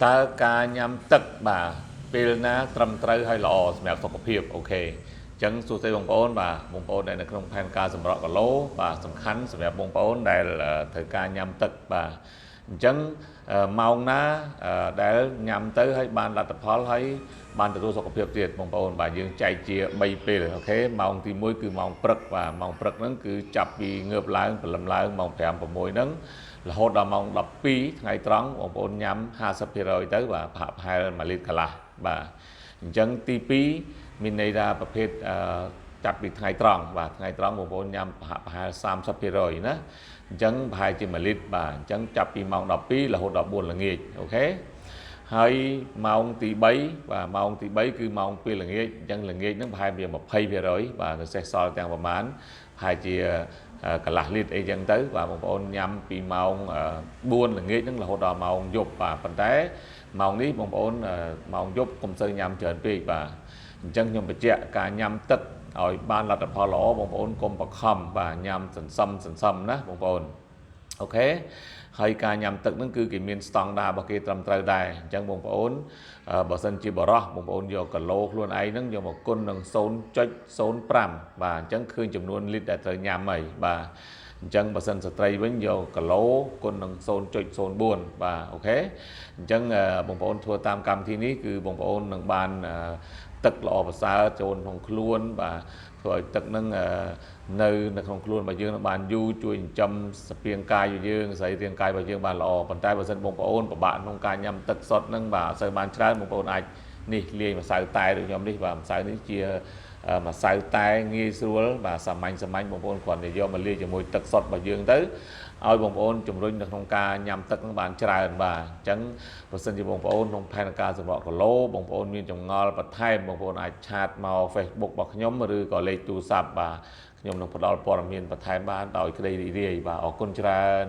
តើការញ៉ាំទឹកបាទពេលណាត្រឹមត្រូវហើយល្អសម្រាប់សុខភាពអូខេអញ្ចឹងសួស្តីបងប្អូនបាទបងប្អូនដែលនៅក្នុងផែនការសម្រក់គីឡូបាទសំខាន់សម្រាប់បងប្អូនដែលត្រូវការញ៉ាំទឹកបាទអញ្ចឹងម៉ោងណាដែលញ៉ាំទៅហើយបានលទ្ធផលហើយបានទទួលសុខភាពទៀតបងប្អូនបាទយើងចែកជា3ពេលអូខេម៉ោងទី1គឺម៉ោងព្រឹកបាទម៉ោងព្រឹកហ្នឹងគឺចាប់ពីងើបឡើងព្រលឹមឡើងម៉ោង5 6ហ្នឹងរហូតដល់ម៉ោង12ថ្ងៃត្រង់បងប្អូនញ៉ាំ50%ទៅបាទប្រហែល1លីត្រកន្លះបាទអញ្ចឹងទី2មានន័យថាប្រភេទចាប់ពីថ្ងៃត្រង់បាទថ្ងៃត្រង់បងប្អូនញ៉ាំប្រហែល30%ណាអញ្ចឹងប្រហែលជា1លីត្របាទអញ្ចឹងចាប់ពីម៉ោង12រហូតដល់4ល្ងាចអូខេហើយម៉ោងទី3បាទម៉ោងទី3គឺម៉ោងពេលល្ងាចអញ្ចឹងល្ងាចហ្នឹងប្រហែលជា20%បាទនៅសេសសល់ទាំងប្រមាណប្រហែលជាកន្លះលីត្រអីចឹងទៅបាទបងប្អូនញ៉ាំពីម៉ោង4ល្ងាចហ្នឹងរហូតដល់ម៉ោងយប់បាទប៉ុន្តែម៉ោងនេះបងប្អូនម៉ោងយប់កុំសូវញ៉ាំច្រើនពេកបាទអញ្ចឹងខ្ញុំបញ្ជាក់ការញ៉ាំទឹកឲ្យបានលទ្ធផលល្អបងប្អូនកុំបខំបាទញ៉ាំសន្សំណាបងប្អូនអូខេហើយការញ៉ាំទឹកហ្នឹងគឺគេមានស្តង់ដាររបស់គេត្រឹមត្រូវដែរអញ្ចឹងបងប្អូនបើសិនជាបរោះបងប្អូនយកគីឡូខ្លួនឯងហ្នឹងយកមកគុណនឹង0.05បាទអញ្ចឹងឃើញចំនួនលីត្រដែលត្រូវញ៉ាំហើយបាទអញ្ចឹងបើសិនស្ត្រីវិញយកគីឡូគុណនឹង0.04បាទអូខេអញ្ចឹងបងប្អូនធ្វើតាមកម្មវិធីនេះគឺបងប្អូននឹងបានទឹកល្អប្រសើរចូលក្នុងខ្លួនបាទធ្វើឲ្យទឹកហ្នឹងនៅក្នុងខ្លួនរបស់យើងបានយូរជួយចិញ្ចឹមសពាងកាយរបស់យើងសរីរាង្គកាយរបស់យើងបានល្អប៉ុន្តែបើសិនបងប្អូនពិបាកក្នុងការញ៉ាំទឹកសុទ្ធហ្នឹងបាទអត់សូវបានច្រើនបងប្អូនអាចនេះលាយម្សៅតែដូចខ្ញុំនេះបាទម្សៅនេះជាម្សៅតែងាយស្រួលបាទសាមញ្ញបងប្អូនគ្រាន់តែយកមកលាយជាមួយទឹកសុទ្ធរបស់យើងទៅឲ្យបងប្អូនជំរុញនៅក្នុងការញ៉ាំទឹកបានច្រើនបាទអញ្ចឹងបើសិនជាបងប្អូនក្នុងផែនការសម្រក់គីឡូបងប្អូនមានចម្ងល់បន្ថែមបងប្អូនអាចឆាតមក Facebook របស់ខ្ញុំឬក៏លេខទូរស័ព្ទបាទខ្ញុំនឹងផ្ដល់ព័ត៌មានបន្ថែមបានដោយក្តីរីករាយបាទអរគុណច្រើន